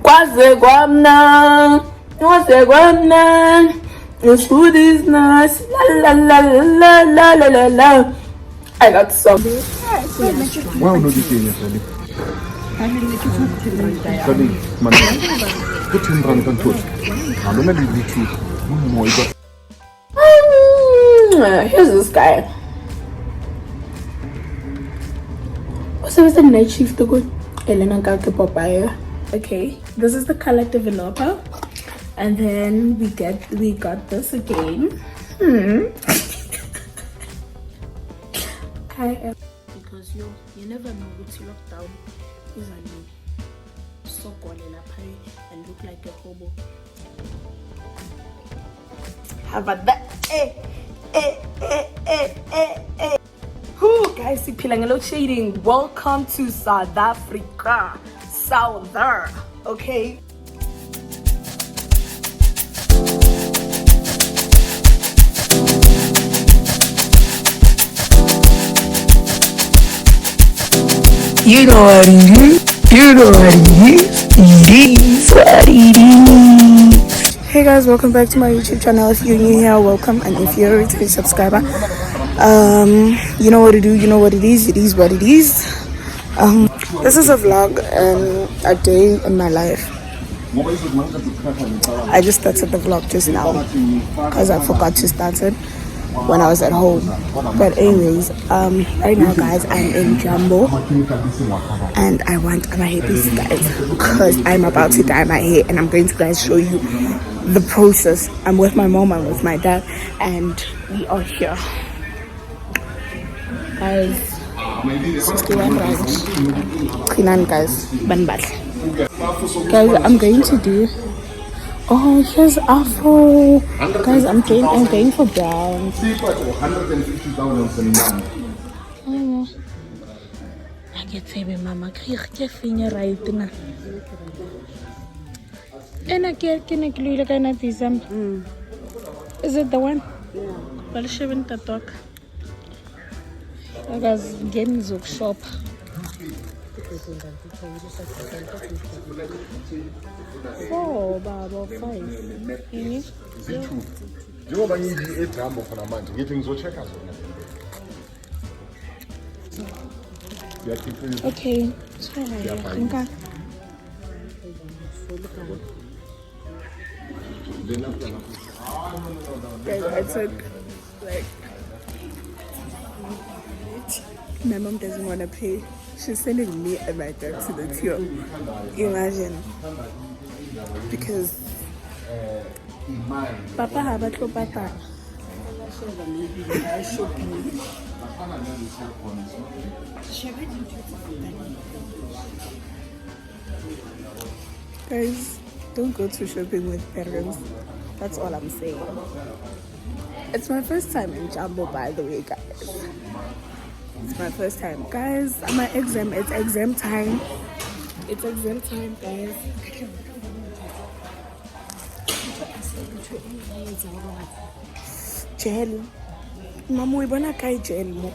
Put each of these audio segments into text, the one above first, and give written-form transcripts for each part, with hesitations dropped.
This food is nice. La la la la la la la la. I got some. Wow, no detail, Sally. Sally, man, put him on control. I don't know the truth. Here's this guy. What's the night shift to go? Elena Kake Papaya. Okay, this is the color developer. And then we got this again. Because you never know which lockdown is a new. So and look like a hobo. How about that? Who guys see Pilangelo shading? Welcome to South Africa. South there. Okay. You know what it is. You know what it is. It is what it is. Hey guys, welcome back to my YouTube channel. If you're new here, welcome, and if you're a returning subscriber, you know what to do. You know what it is. It is what it is. This is a vlog and a day in my life. I just started the vlog just now because I forgot to start it when I was at home. But anyways, right now guys, I'm in Jumbo and I want my hair pieces guys because I'm about to dye my hair and I'm going to guys show you the process. I'm with my mom, I'm with my dad, and we are here guys. 61 rand. Kinan guys, guys, I'm going to do. Oh, here's Afro. Guys, I'm going for brown. I get baby mama. Get finger right now. And I get is it the one? Yeah. Well, she went to talk. Guys, games of shop. Four, Baba, 5. Okay. Guys, I took like my mom doesn't want to pay. She's sending me and my dad to the till. Imagine. Because Papa habatlo papa. Guys, don't go to shopping with parents. That's all I'm saying. It's my first time in Jumbo, by the way, guys. It's my first time, guys. My exam. It's exam time. It's exam time, guys. Gel. Mama, we wanna kai gel mo.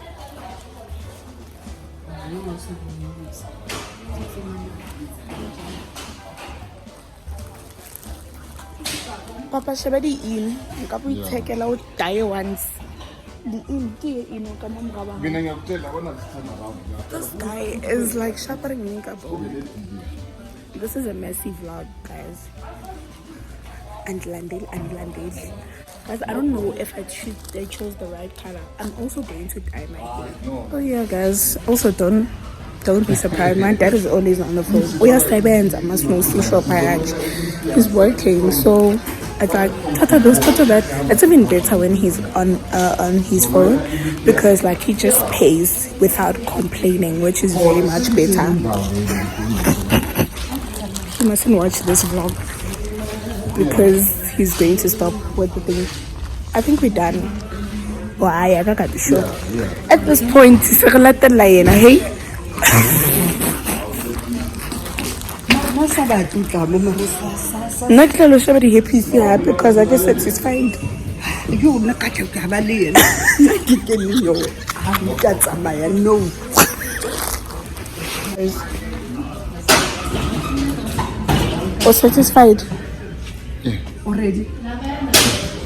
Papa Shabadi in. Kapu take a lot die once. This guy is like sharpening makeup. This is a messy vlog, guys. And Landil. Guys, I don't know if I chose the right color. I'm also going to dye my hair. Oh yeah, guys. Also don't be surprised. My dad is always on the phone. We are bands. I must mostly shop my He's working, so I thought, tata that. It's even better when he's on his phone because like he just pays without complaining, which is very much better. You mustn't watch this vlog because he's going to stop with the thing. I think we're done. Why? I got to show. At this point, hey. Not tell us somebody happy because I just satisfied. You look at your Cavallian. That's a my no. Or satisfied? Yeah. Already?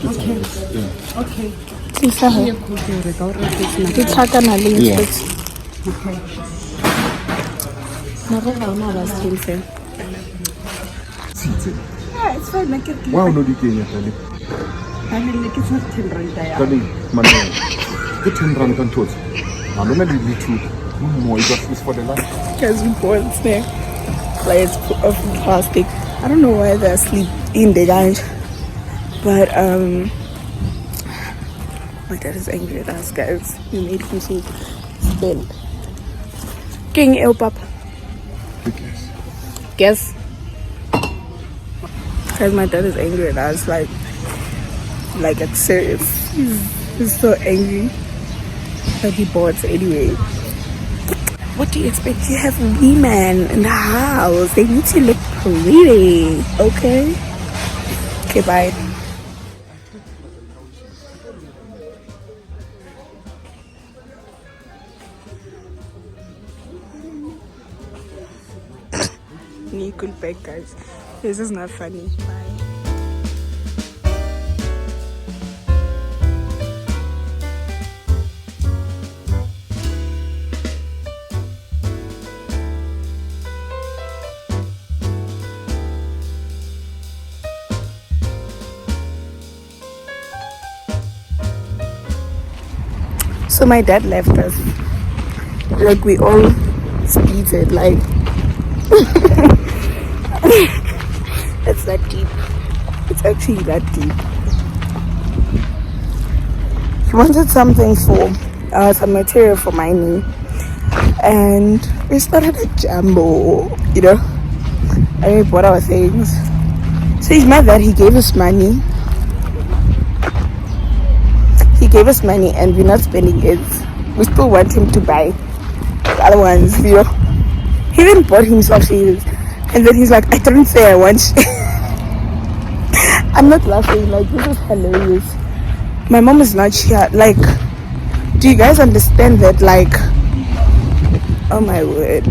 Okay. Yeah. Okay. Itaka na link. Yeah. Okay. Yeah, it's fine. Make it. Wow, no, di kenya tadi. I mean, like it's not 10 rand there. Tadi mana? Ke 10 rand kan tot. Ano na di two. More is for the life. Because we bought there. Like it's of plastic. I don't know why they're asleep in the guys. But my dad is angry at us guys. We made him so spend. King El Papa. Guess. Because my dad is angry at us, like it's serious. He's so angry that he bought anyway. What do you expect? You have women in the house. They need to look pretty. Okay? Okay, bye. Nickel back, guys. This is not funny. Bye. So my dad left us. Like we all speeded. Like it's that deep. It's actually that deep. He wanted something for some material for my knee, and we started a jumbo, you know. And we bought our things. So he's mad that he gave us money. He gave us money and we're not spending it. We still want him to buy the other ones, you know. He even bought himself shoes. And then he's like, I didn't say I want I'm not laughing, like this is hilarious. My mom is not here. Like, do you guys understand that? Like, oh my word,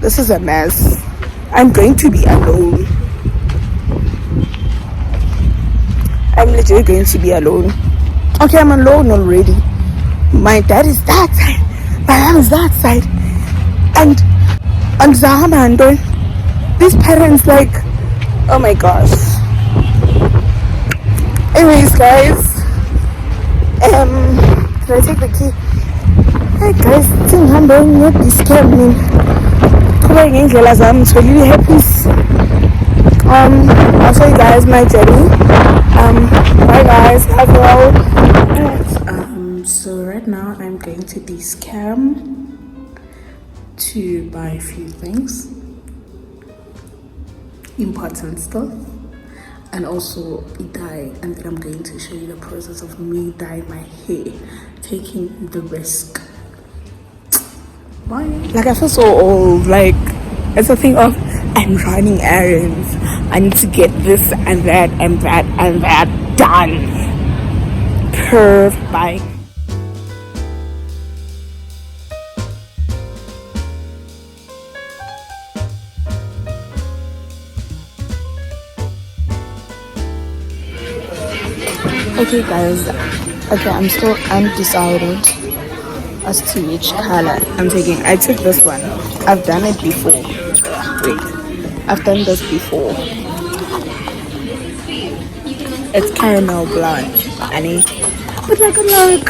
this is a mess. I'm going to be alone. I'm literally going to be alone. Okay, I'm alone already. My dad is that side, my mom is that side, and on Zahama and these parents, like, oh my gosh. Anyways, guys, can I take the key? Hey guys, I'm not be scared. I'm really happy. I'll show you guys my journey. Bye guys, love you all. So right now I'm going to Discam to buy a few things, important stuff, and also dye. And then I'm going to show you the process of me dyeing my hair, taking the risk. Bye. Like I feel so old. Like it's a thing of I'm running errands. I need to get this and that and that and that done. Perfect. Bye. Okay guys, okay, I'm still undecided as to which color I'm taking. I took this one. I've done it before. Wait, I've done this before. It's caramel blonde, honey. But like, I'm like,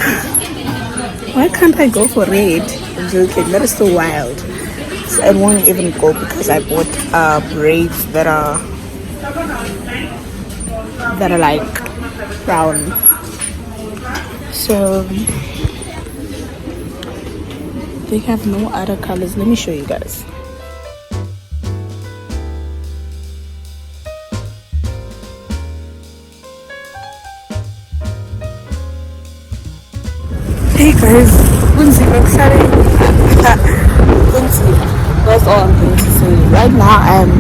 why can't I go for red? I'm joking, that is so wild. So it won't even go because I bought braids that are like brown. So they have no other colors. Let me show you guys. Hey guys, that's all I'm going to say. Right now I'm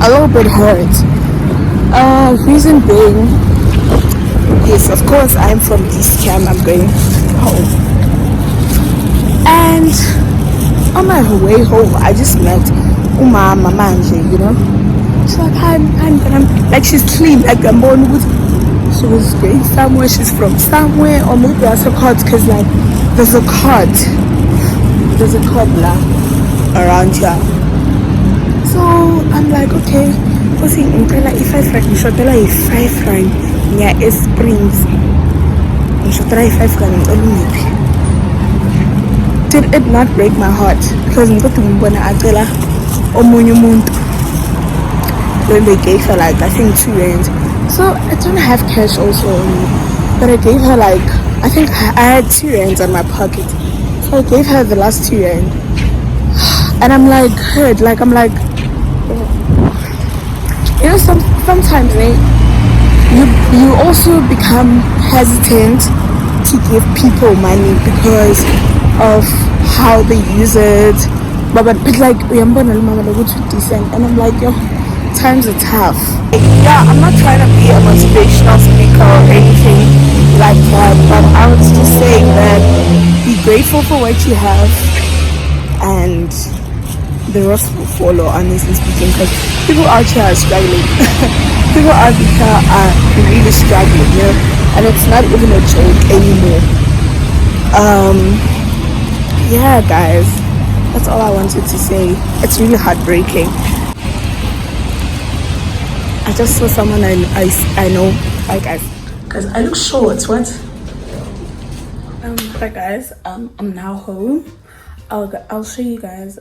a little bit hurt. Reason being, yes, of course I'm from Discam. I'm going home, and on my way home I just met Manje, you know. she's like, hi, and I'm like, she's clean, like I'm born with. She was going somewhere, she's from somewhere, or maybe that's a cart, because like there's a cart lah around here. So I'm like, okay, what's in like if 5 rand, you should tell her 5 rand, yeah, it's Springs. You should try 5 rand, did it not break my heart? Because I'm going to Acela or Monument. Then they gave her like, I think 2 rand. So I don't have cash also on me, but I gave her like, I think I had 2 rands on my pocket. So I gave her the last 2 rand. And I'm like hurt, like I'm like, you know, sometimes you also become hesitant to give people money because of how they use it. But like decent, and I'm like, yo, times are tough. Yeah, I'm not trying to be a motivational speaker or anything like that, but I was just saying that be grateful for what you have, and the rest will follow, honestly speaking, because people out here are struggling. People out here are really struggling, you know, and it's not even a joke anymore. Yeah, guys, that's all I wanted to say. It's really heartbreaking. I just saw someone I know. Hi guys, because I look short. What? Hi guys. I'm now home. I'll show you guys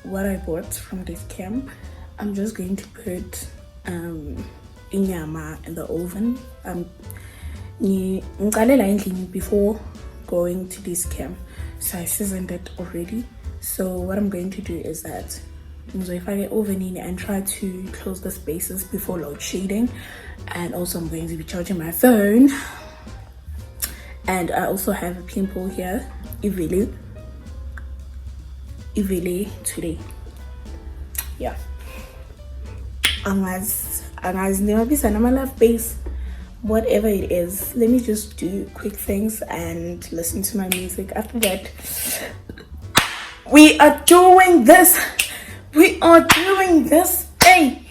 what I bought from this camp. I'm just going to put inyama in the oven. Before going to this camp, so I seasoned it already. So what I'm going to do is that if I get oven in and try to close the spaces before load shedding, and also I'm going to be charging my phone, and I also have a pimple here, Ivili today. Yeah, unless never be my love base, whatever it is. Let me just do quick things and listen to my music. After that, we are doing this. Hey,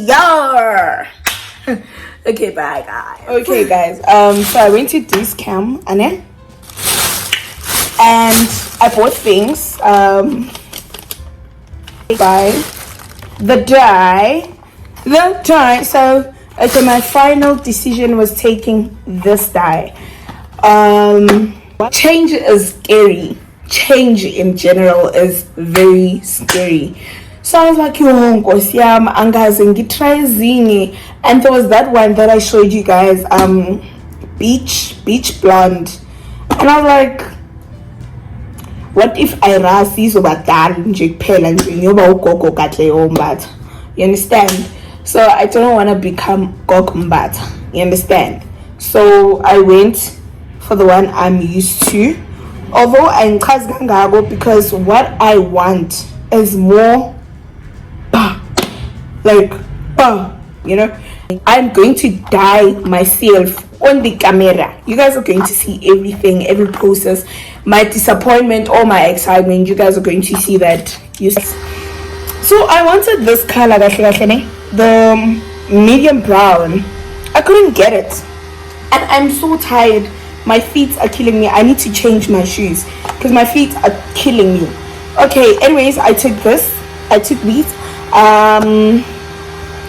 yar. Okay, bye guys. Okay guys, so I went to this camp, and I bought things. By the dye. So okay, my final decision was taking this dye. Change is scary. Change in general is very scary. So I was like, yo, and there was that one that I showed you guys, beach blonde, and I was like, what if I rasi so bad you understand? So I don't want to become gokumbat, you understand? So I went for the one I'm used to, although I'm Kazgangago, because what I want is more like you know, I'm going to dye myself on the camera. You guys are going to see everything, every process, my disappointment or my excitement. You guys are going to see that. So I wanted this color, the medium brown. I couldn't get it, and I'm so tired. My feet are killing me. I need to change my shoes because my feet are killing me. Okay, anyways, I took these.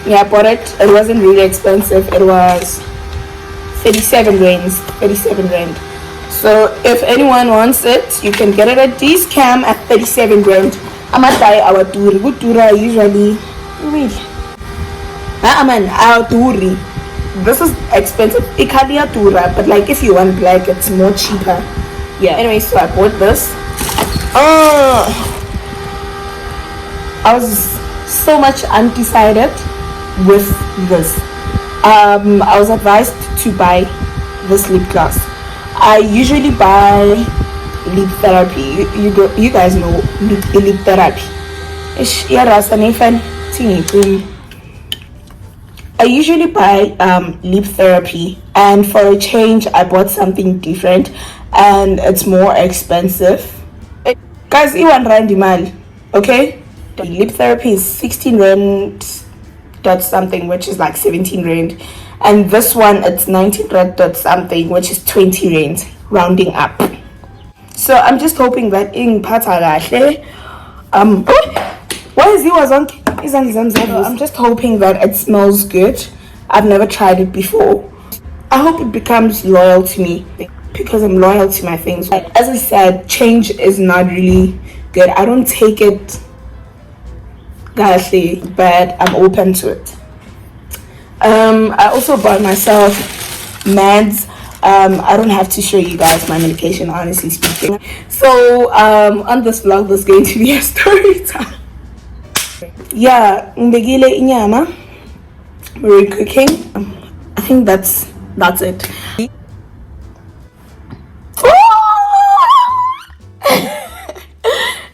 Yeah, I bought it. It wasn't really expensive. It was 37 rand. So if anyone wants it, you can get it at this camp at 37 rand. I'm gonna buy our tour. Good tour usually. Really? Our tour. This is expensive. Ikalia tura, but like if you want black, it's more cheaper. Yeah. Anyway, so I bought this. I was so much undecided with this. I was advised to buy this lip gloss. I usually buy lip therapy. You guys know lip therapy. I usually buy lip therapy, and for a change I bought something different, and it's more expensive. Guys, iwan randi mali, okay? Lip therapy is 16 rand dot something, which is like 17 rand, and this one it's 19 rand dot something, which is 20 rand, rounding up. So I'm just hoping that in Patalahle, why is he was on? I'm just hoping that it smells good. I've never tried it before. I hope it becomes loyal to me because I'm loyal to my things. Like, as I said, change is not really good. I don't take it gladly, but I'm open to it. I also bought myself meds. I don't have to show you guys my medication, honestly speaking. So on this vlog, there's going to be a story time. Yeah, mbegile inyama. We're cooking. I think that's it.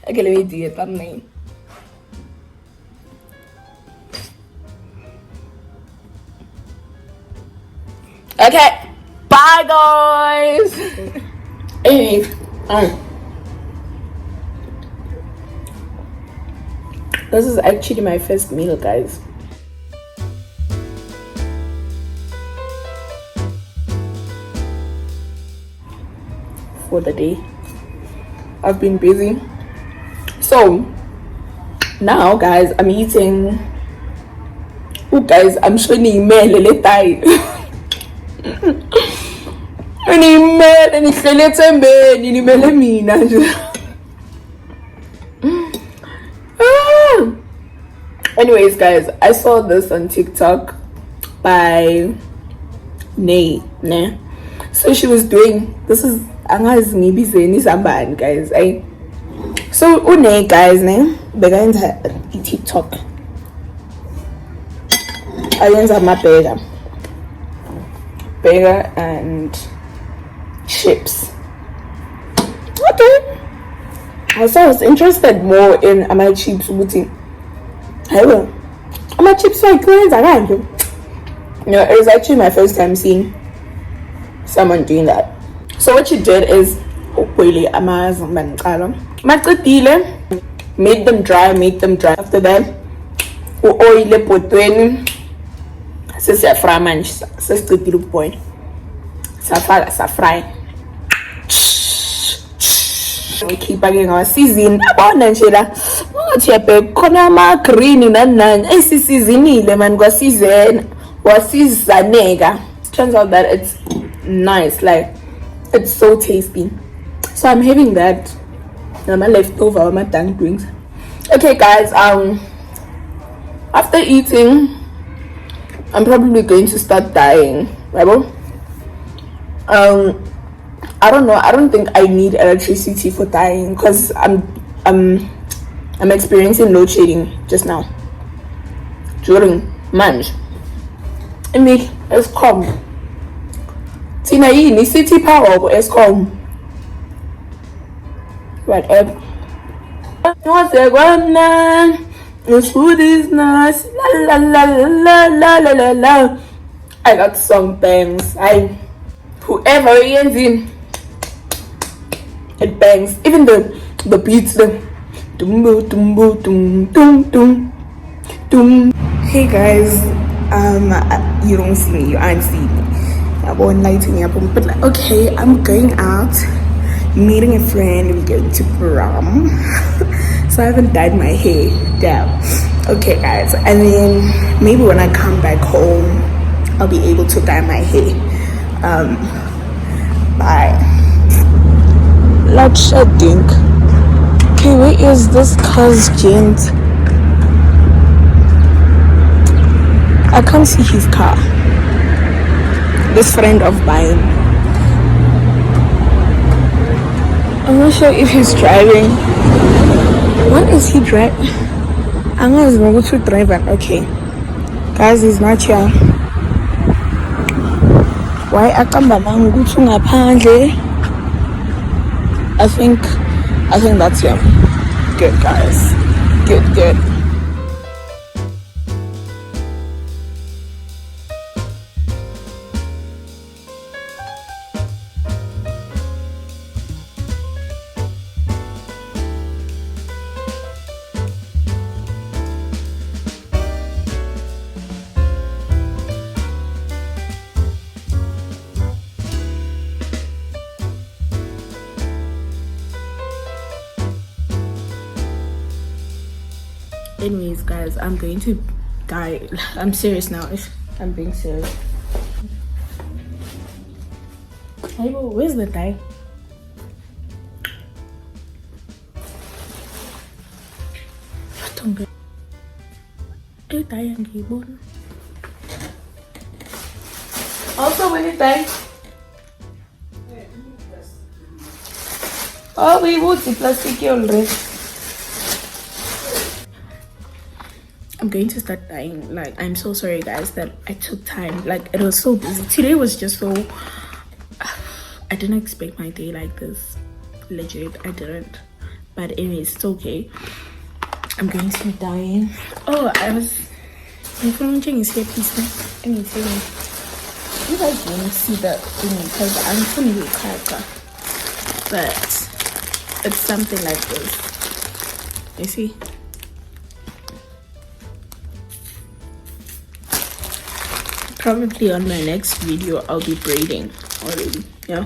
Okay, let me do a thumbnail. Okay, bye guys. Anyway, this is actually my first meal, guys. For the day, I've been busy. So now, guys, I'm eating. Oh, guys, I'm showing you email. Anyways, guys, I saw this on TikTok by Nay. So she was doing this is maybe Zeni guys. So Nay, guys, began to TikTok. I went my burger and chips. Okay. So I was interested more in my chips booty. I will. My chips like clients around you. No, it was actually my first time seeing someone doing that. So what she did is made them dry. After that, oil potweni. Sisi ya fry man, sisi to point. Fry. We keep again our season. Abona nje la. Uthi yabe khona ama green nani. Seasonile man kwa season. Wasizaneka. Turns out that it's nice, like it's so tasty. So I'm having that. I'm leftover my tank drinks. Okay guys, after eating I'm probably going to start dying, right? I don't know. I don't think I need electricity for dying because I'm experiencing load shedding just now during lunch. I mean, it's calm. Tina yini city power, it's calm. Whatever. What's the one now? This food is nice. La la la la la la la la. I got some bangs. Whoever is in, it bangs. Even the beats, the dum dum dum dum dum dum. Hey guys, you don't see me, you aren't see me. I won't lie to me, but like, okay, I'm going out, meeting a friend. We're going to prom. So I haven't dyed my hair down. Okay guys, and then maybe when I come back home I'll be able to dye my hair. Bye. Let's think. Okay, where is this cuz gent? I can't see his car. This friend of mine, I'm not sure if he's driving. What is he driving? I'm not going to drive. Okay, guys, he's not here. Why akamba mangutu ngaphandle? I think that's him. Good guys. Good. Anyways, guys, I'm going to dye. I'm serious now. I'm being serious. Hey, where's the dye? Also, when it dye. Oh, we would the plastic already. I'm going to start dying. Like, I'm so sorry, guys, that I took time. Like, it was so busy. Today was just so. I didn't expect my day like this. Legit, I didn't. But anyways, it's okay. I'm going to be dying. Oh, I was. My phone is here, please. Anything. You guys won't see that thing because I'm funny with character. But it's something like this. You see? Probably on my next video I'll be braiding already. Yeah,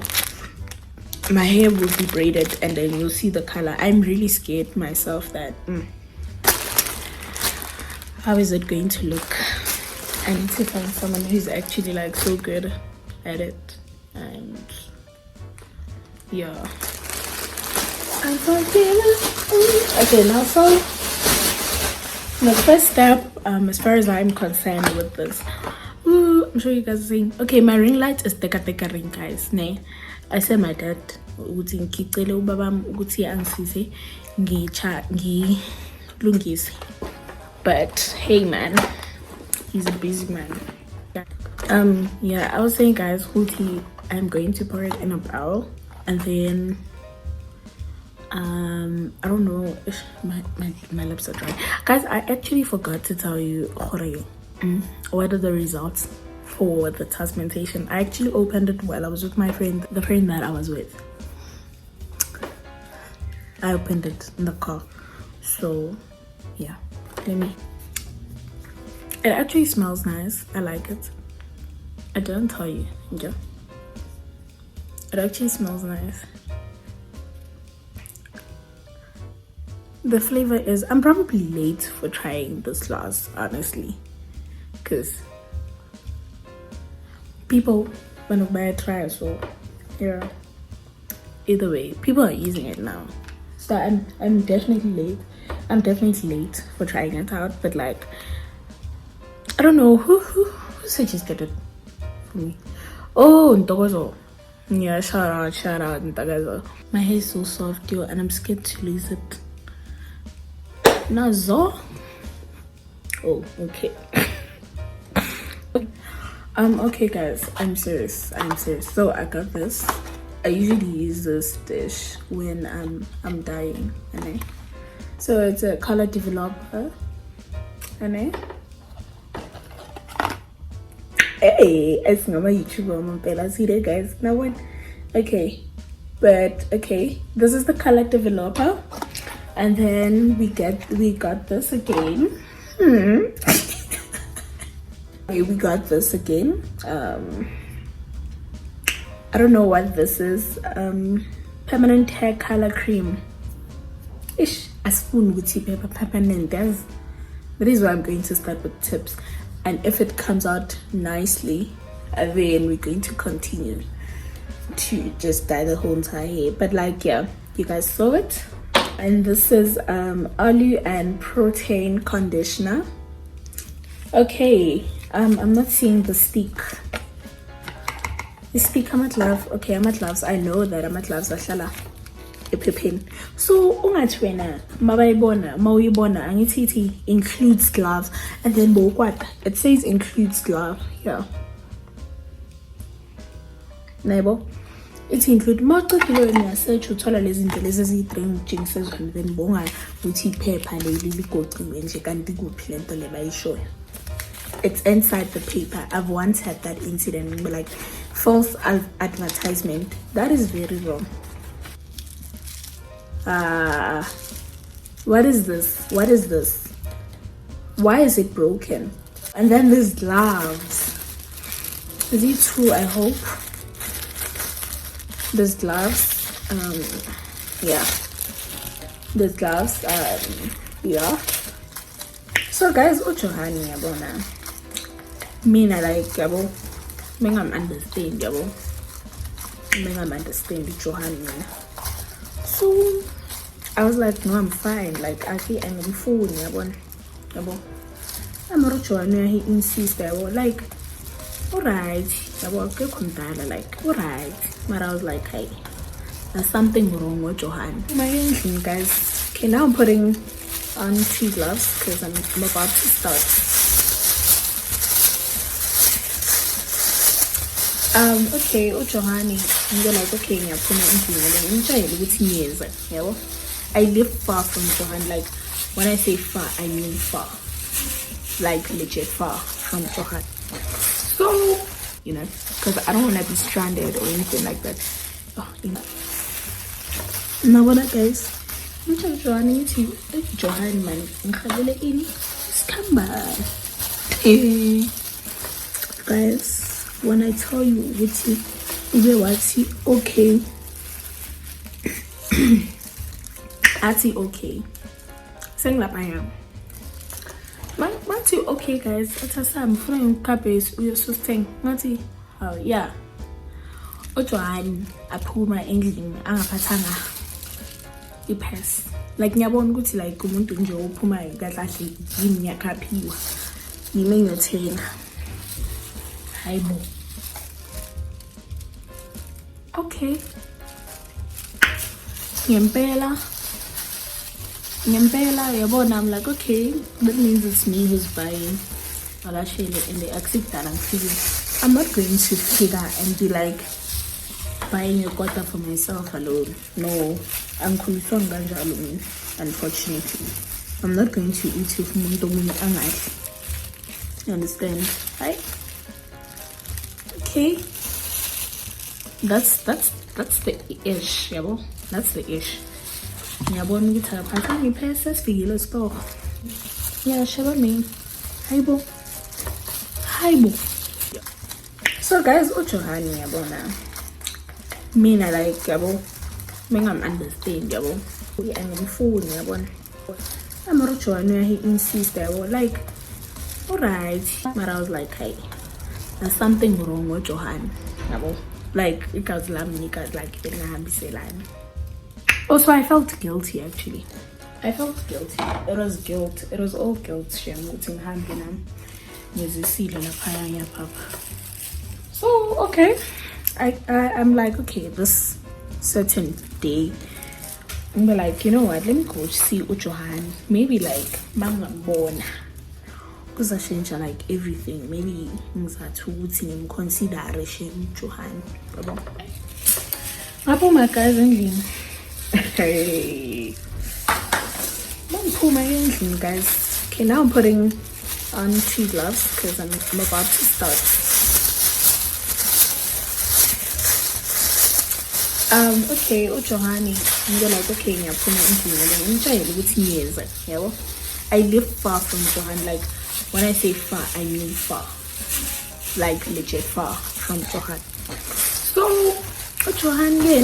my hair will be braided and then you'll see the color. I'm really scared myself that how is it going to look. I need to find someone who's actually like so good at it. And yeah, I'm okay. Now, so the first step, as far as I'm concerned with this, I'm sure you guys are saying, okay, my ring light is teka ring, guys. Ne, I said my dad ukuthi ngicela ubabam ukuthi angisize ngilungise. But hey, man, he's a busy man. Yeah, I was saying, guys, I'm going to pour it in a barrel, and then I don't know if my lips are dry, guys. I actually forgot to tell you what are the results for the tasmentation. I actually opened it while I was with my friend, the friend that I was with. I opened it in the car. So yeah, it actually smells nice. I like it. I didn't tell you. Yeah, it actually smells nice. The flavor is, I'm probably late for trying this last, honestly, because people want to buy a try. So yeah, either way, people are using it now. So I'm definitely late. I'm definitely late for trying it out. But like, I don't know who suggested it for me. Oh, Ntokozo. Yeah, shout out Ntokozo. My hair is so soft, yo, and I'm scared to lose it. Nazo. Oh, okay. Okay, guys, I'm serious. So I got this. I usually use this dish when I'm dyeing, okay? So it's a color developer, okay? Hey, it's not my YouTuber, see that, guys. Now what? Okay, but okay, this is the color developer. And then we got this again. Okay, we got this again. I don't know what this is. Permanent hair color cream. Ish, a spoon with paper permanent. That is why I'm going to start with tips. And if it comes out nicely, then we're going to continue to just dye the whole entire hair. But like, yeah, you guys saw it. And this is olive and protein conditioner. Okay, I'm not seeing the stick. The stick, I'm at love. Okay, I'm at loves. I know that I'm at loves. Ashala ephepheni. So ungathi wena mawuyibona angithi includes gloves, and then what? It says includes glove. Yeah. Neighbor. It include mawucedile wena search uthola lezi zinto lezi eziyi-3 sezona, then bonga uthi iphepha leli ligociwe nje kanti kuphi lento le bayishoyo. It's inside the paper. I've once had that incident, like false advertisement. That is very wrong. What is this? Why is it broken? And then there's gloves. Is it true? I hope. There's gloves. Yeah. There's gloves. Yeah. So guys, uJohani yabona. Mina like yabo. Mengam understand yabo. Mengam understand uJohani mina. So I was like, no, I'm fine. Like I feel I'm phone yabona. Yabo. I'm uJohani he insist yabo like alright. Yabo ke kundala like alright. But I was like, hey, there's something wrong with Johan. My thing, guys. Okay, now I'm putting on 2 gloves because I'm about to start. Okay, Johanny, I'm like, okay, I'm I live far from Johan. Like, when I say far, I mean far. Like, legit far from Johan. So, you know, because I don't want to be stranded or anything like that. Oh, you know. Now what guys? I'm just joining to Johan man. Guys, when I tell you what's okay. Ati okay. Saying like I am. Mati okay guys. I'm following capes. We are sustain. Mati. Oh yeah. Ojohan aphuma endlini angaphathanga ipass like ngiyabona ukuthi like umuntu nje ophuma kahle yini ngiyakhaphiwa yimi ngiyothenga hayibo okay ngempela yabona I'm like okay that means it's me who's buying alashele and they accept that I'm not going to figure and be like buying a quarter for myself alone. No, I'm unfortunately. I'm not going to eat with Mundomuni Angai. You understand? Right? Okay. That's the ish, yabo. That's the ish. Yabo ngita pata ni pesa spigilo store. Yeah, shaba me. Haibo. So guys, uJohani yabo na. Mina like yabo mengam understand yabo I'm phone yabo I'm uJohani he insist yabo like alright but I was like hey there's something wrong with Johan yabo like it was like also I felt guilty actually it was guilt it was all guilt so okay I'm like, okay, this certain day, I'm like, you know what, let me go see uJohan. Maybe like, I'm born. Because I change like everything. Maybe things are too in consideration Johan. Apo my cousin. Hey. Guys. Okay, now I'm putting on 2 gloves because I'm about to start. Okay, uJohani, I'm like, okay, I live far from Johan. Like, when I say far, I mean far. Like, legit far from Johan. So, uJohani,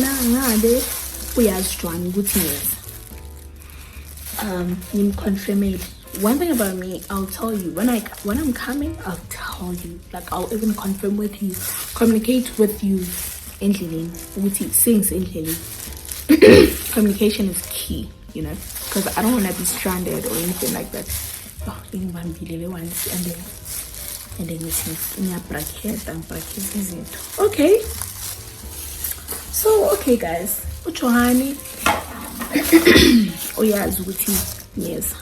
we are strong good years. Confirm it. One thing about me, I'll tell you when I'm coming, I'll tell you. Like, I'll even confirm with you, communicate with you. Communication is key, you know, because I don't want to be stranded or anything like that. Oh, and then okay. So okay guys, uJohani yes.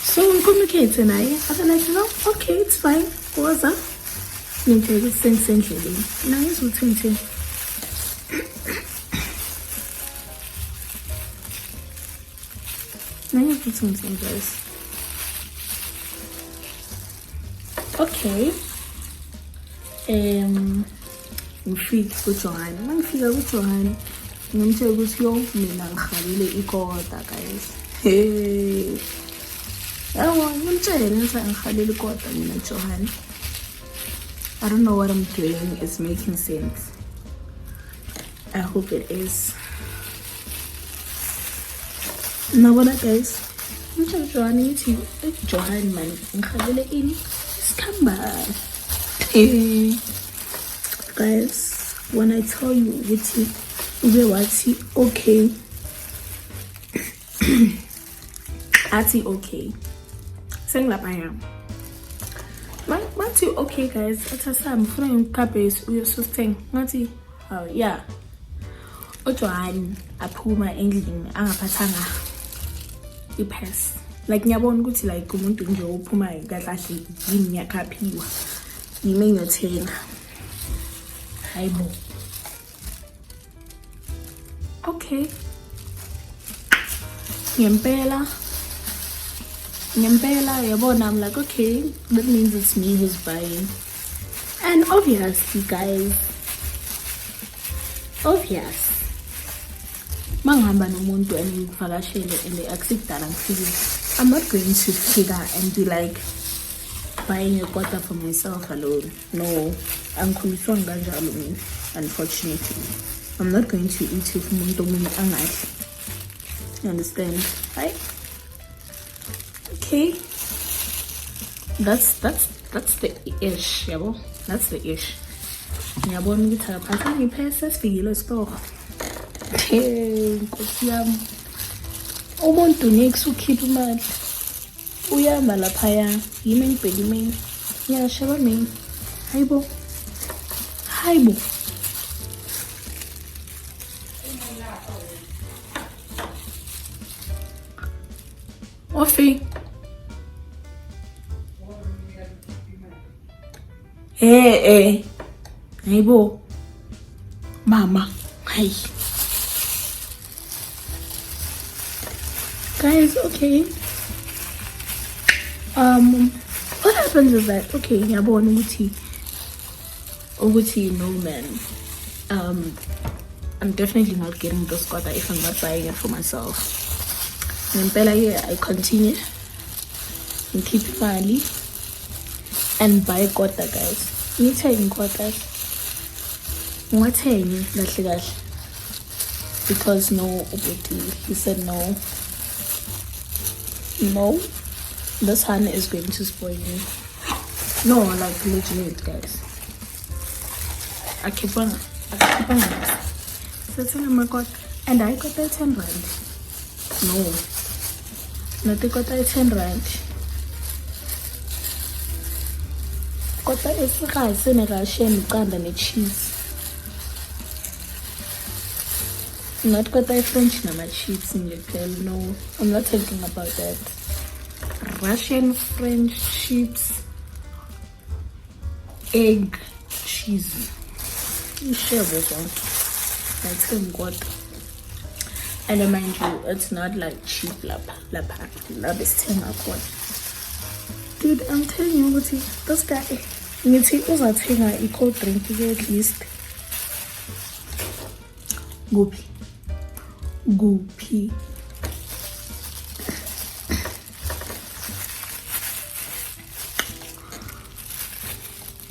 So we communicate tonight. I was like, no, okay, it's fine. What's up? Nice. Now you put something, guys. Okay. Ngifike uJohani. Mangifika uJohani, ngimtshela ukuthi yo mina ngikhalile ikota, guys. Hey. Yawa, ngimtshela ukuthi ngikhalile ikota mina uJohani. I don't know what I'm doing is making sense. I hope it is. Now what guys? Johan ngithi Johan man ngikhalele ini isikhamba. Guys, when I tell you ukuthi ube wathi okay athi okay sengilapha mathi okay guys athasami ngifuna ngikhabhesi uyosusteng ngathi oh yeah uJohn aphuma endlini angaphathanga ipass like ngiyabona ukuthi like umuntu nje uphuma kahle yini ngiyakhaphiwa yimi ngiyothenga hayibo okay ngempela yabona I'm like okay that means it's me who's buying and obviously guys mangihamba nomuntu engivakashele and akusikudala ngifike I'm not going to figure and be like buying a quarter for myself alone. No, angikhuliswa kanjalo mina unfortunately. I'm not going to eat if umuntu omunye angadli. You understand? Right? Okay. That's the ish, yabo. That's the ish. Ngiyabona ukuthi akaphatha ngiphese sifikile store. Nkosi yami. Umuntu next ukhipha imali. Uyama laphaya. Yimi ngibheka imini. Ngiyashaba mina. Hayibo. Ofi. Hayibo. Mama. Hi. Guys, okay. What happens is that okay, ngiyabona ukuthi no man. I'm definitely not getting this quarter if I'm not buying it for myself. Ngempela here I continue and keep money and buy quarter guys. Ngithenga quarters. Ngiwathenga kahle because no ubudi he said no, this hand is going to spoil me. No, like legit guys. I keep on so oh my god, and I got that 10 rand. No, not I got that 10 rand. Got that is rice and a cheese. Not got that French nama chips in your tail. No, I'm not talking about that. Russian French chips, egg, cheese. You share with them. That's him God. And I mind you, it's not like cheap lap is 10 what. Dude, I'm telling you what this guy you take over a cold drink to get at least Goopy.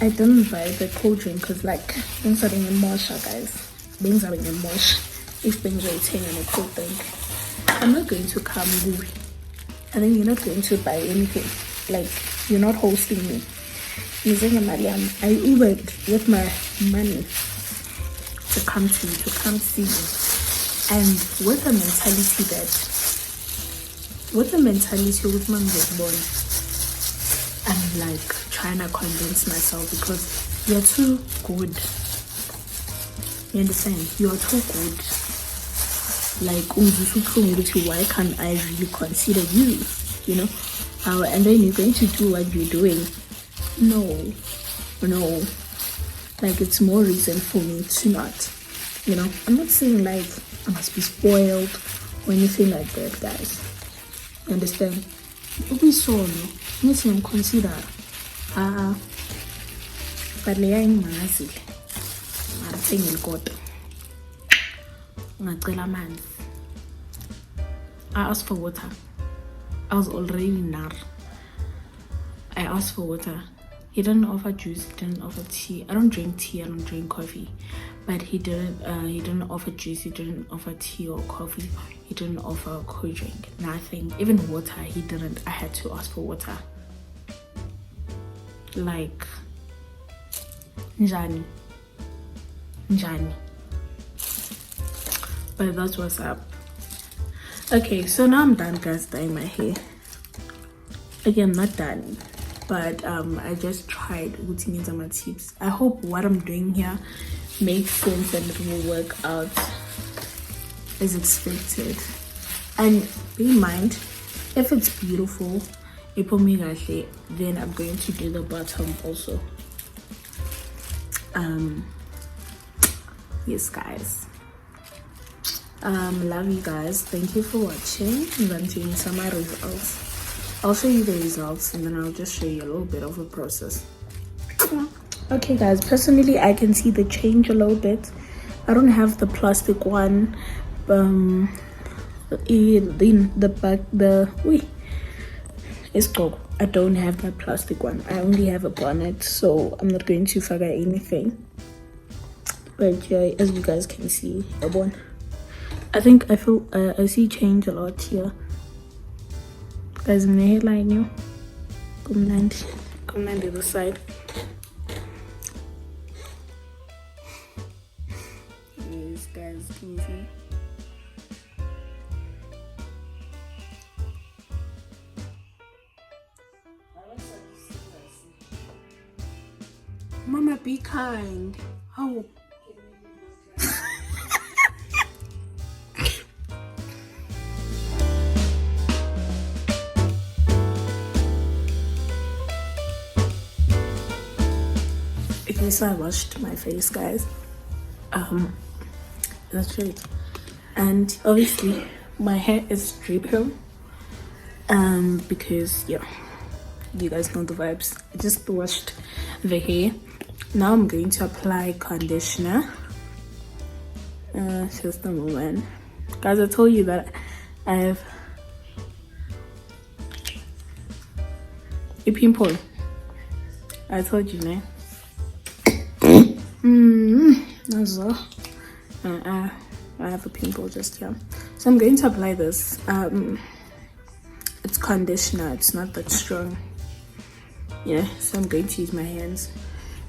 I didn't buy the cold drink because like things are in emotion guys. Things are in emotion. If things are in a cold drink. I'm not going to come goopy. And then you're not going to buy anything. Like you're not hosting me. Using a Mariam, I Ubered with my money to come to you, to come see you. And with the mentality with my born, I'm like trying to convince myself because you're too good. You understand? You're too good. Like, why can't I really consider you? You know? And then you're going to do what you're doing. No. Like, it's more reason for me to not. You know? I'm not saying like I must be spoiled or anything like that, guys. You understand? We saw no. Nothing consider. But le yang mazi. Mara thenga igodo. Ngacela amanzi. I asked for water. I was already nar. I asked for water. He didn't offer juice, he didn't offer tea. I don't drink tea, I don't drink coffee. But he didn't offer juice, he didn't offer tea or coffee. He didn't offer a cold drink, nothing. Even water, he didn't. I had to ask for water. Like, Njani. But that's what's up. Okay, so now I'm done, guys, dyeing my hair. Again, not done, but I just tried putting in some tips. I hope what I'm doing here makes sense and it will work out as expected. And be in mind, if it's beautiful, then I'm going to do the bottom also. Yes, guys. Love you guys. Thank you for watching. I'm going to use some of my results. I'll show you the results and then I'll just show you a little bit of the process. Okay, guys. Personally, I can see the change a little bit. I don't have the plastic one. In the back, I don't have that plastic one. I only have a bonnet, so I'm not going to figure anything. But yeah, as you guys can see, I think I see change a lot here. Guys, in the headline, you come on the other side. Yes, guys, can you see? Mama, be kind. How? Okay, so I washed my face, guys. That's right. And obviously, my hair is dripping. Because yeah, you guys know the vibes. I just washed the hair. Now I'm going to apply conditioner. Just a moment, guys. I told you that I have a pimple. I told you, man. That's all. I have a pimple just here, so I'm going to apply this. It's conditioner. It's not that strong. Yeah, so I'm going to use my hands.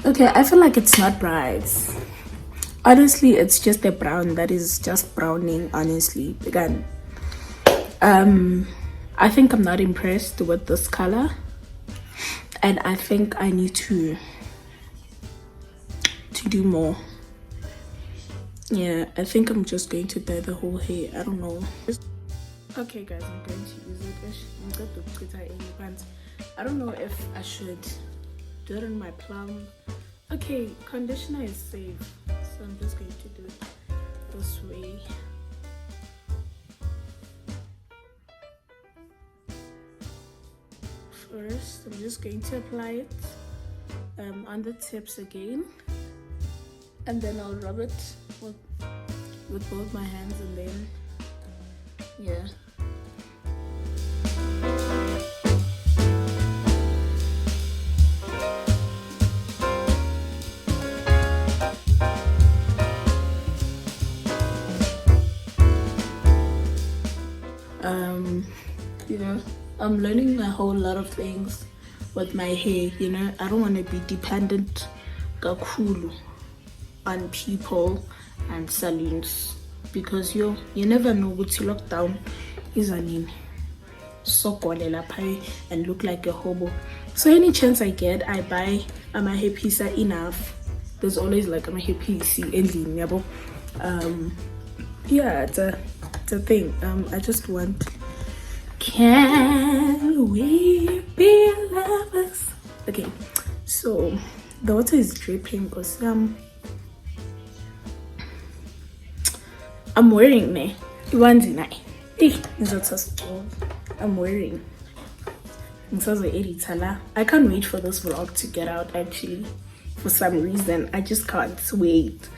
Okay, I feel like it's not bright. Honestly, it's just a brown that is just browning. Honestly, again, I think I'm not impressed with this color, and I think I need to do more. Yeah, I think I'm just going to dye the whole hair. I don't know. Okay, guys, I'm going to use it. I'm going to put it in the pants. I don't know if I should do it on my plum. Okay, conditioner is safe, so I'm just going to do it this way. First, I'm just going to apply it on the tips again, and then I'll rub it with both my hands, and then yeah. You know, I'm learning a whole lot of things with my hair. You know, I don't want to be dependent kakulu on people and salons, because you never know what lockdown is an so and look like a hobo. So any chance I get, I buy a hair piece enough. There's always like a hair piece ending. Yeah, it's a thing. I just want. Can we be lovers? Okay, so the water is dripping because I'm wearing me. I'm wearing. I can't wait for this vlog to get out. Actually, for some reason, I just can't wait.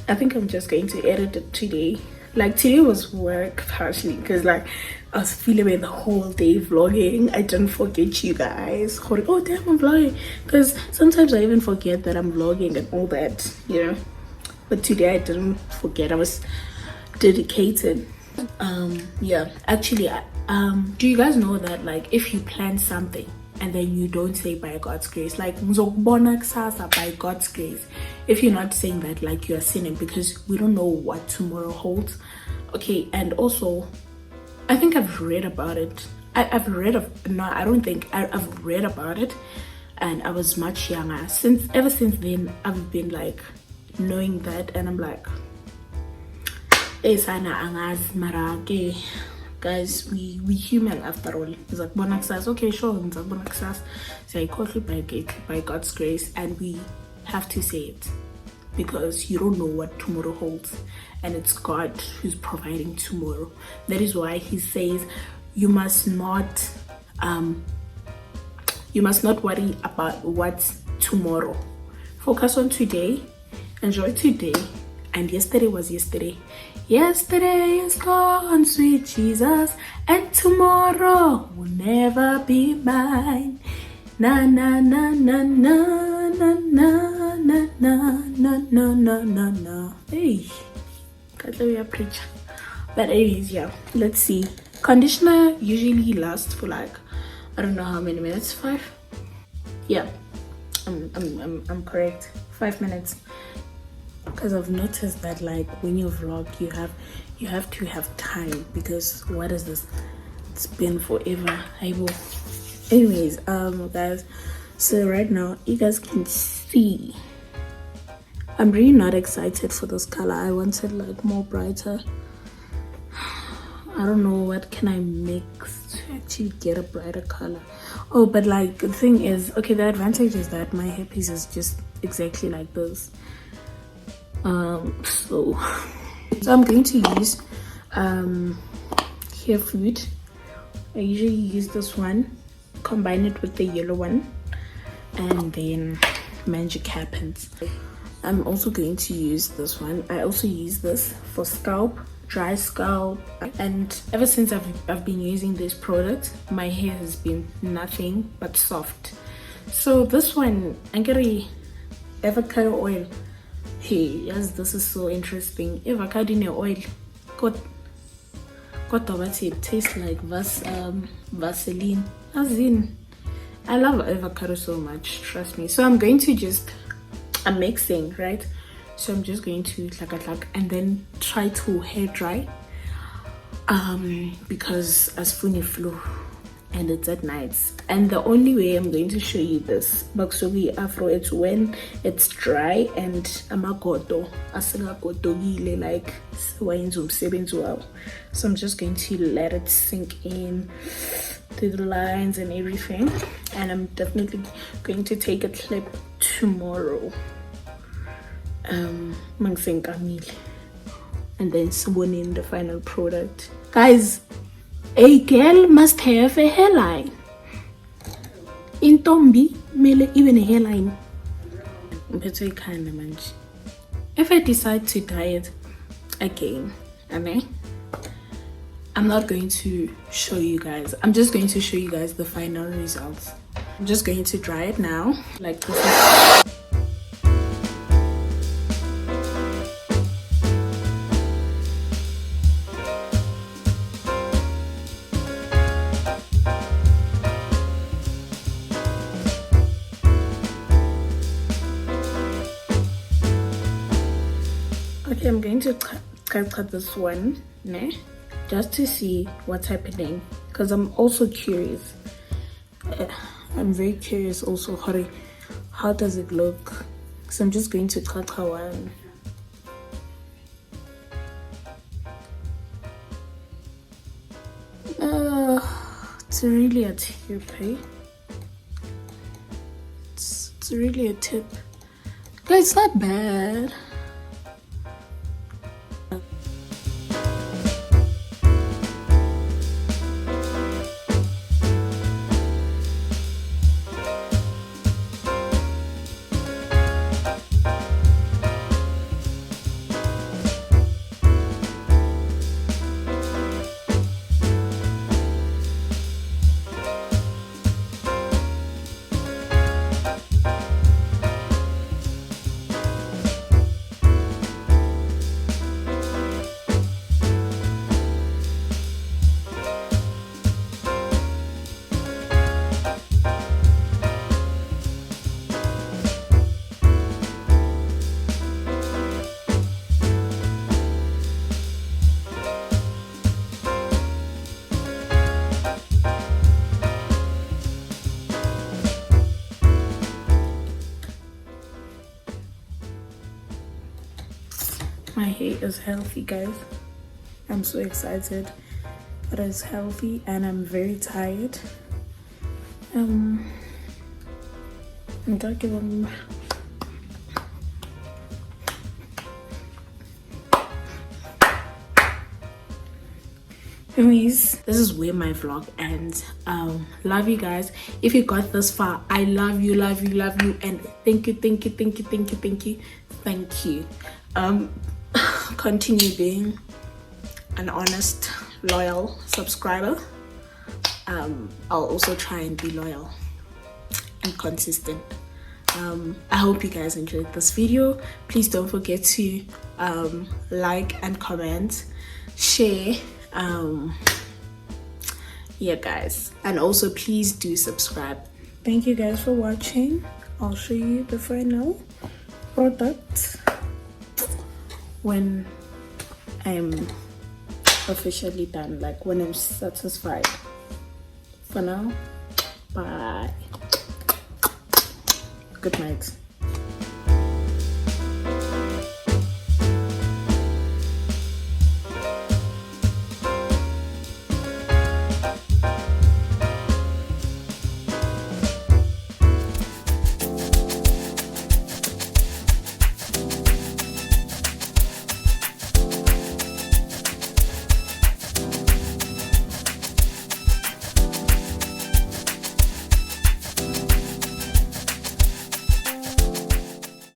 I think I'm just going to edit it today. Like today was work partially because like I was feeling it the whole day vlogging. I didn't forget you guys. Oh damn, I'm vlogging, because sometimes I even forget that I'm vlogging and all that, you know. But today I didn't forget. I was dedicated. Yeah, actually, do you guys know that like if you plan something and then you don't say by God's grace, like ngizokubona kusasa by God's grace, if you're not saying that, like you are sinning, because we don't know what tomorrow holds. Okay, and also I think I've read about it. I've read of no, I don't think I've read about it, and I was much younger. Ever since then, I've been like knowing that, and I'm like, guys, we human after all. It's like okay, sure, by God's grace, and we have to say it because you don't know what tomorrow holds, and it's God who's providing tomorrow. That is why He says you must not worry about what's tomorrow. Focus on today, enjoy today, and yesterday was yesterday. Yesterday is gone, sweet Jesus, and tomorrow will never be mine. Na na na na na na na na na na na na na na. Hey, can't let me preach. But anyways, yeah, let's see. Conditioner usually lasts for like, I don't know how many minutes. 5. Yeah, I'm correct. 5 minutes. Because I've noticed that like when you vlog, you have to have time, because what is this? It's been forever. I will. Anyways, guys, so right now you guys can see I'm really not excited for this color. I wanted like more brighter. I don't know what can I mix to actually get a brighter color. Oh, but like the thing is, okay, the advantage is that my hairpiece is just exactly like this. So I'm going to use hair food. I usually use this one, combine it with the yellow one, and then magic happens. I'm also going to use this one. I also use this for scalp, dry scalp, and ever since I've been using this product, my hair has been nothing but soft. So this one, Angry avocado oil. Hey, yes, this is so interesting. Avocado in oil, got it tastes like Vaseline. As in, I love avocado so much, trust me. So I'm going to I'm mixing, right? So I'm just going to like and then try to hair dry, because as funny flu and it's at nights. And the only way I'm going to show you this Baksogi Afro, it's when it's dry and amagoto asingagotogile, like so I'm just going to let it sink in through the lines and everything, and I'm definitely going to take a clip tomorrow, and then someone in the final product. Guys, a girl must have a hairline. In Tombi, mele even a hairline. If I decide to dye it again, I'm not going to show you guys. I'm just going to show you guys the final results. I'm just going to dry it now, like this. Okay, I'm going to cut this one, just to see what's happening, because I'm also curious. I'm very curious also how does it look. So I'm just going to cut one. It's really a tip, eh? It's really a tip. But it's not bad. my hair is healthy, guys. I'm so excited. It is healthy and I'm very tired. I'm talking. Anyways, this is where my vlog ends. Love you guys. If you got this far, I love you, love you, love you, and thank you, thank you, thank you, thank you, thank you, thank you. Continue being an honest, loyal subscriber. I'll also try and be loyal and consistent. I hope you guys enjoyed this video. Please don't forget to like and comment, share. Yeah, guys, and also please do subscribe. Thank you guys for watching. I'll show you the final product when I'm officially done, like when I'm satisfied. For now, bye. Good night.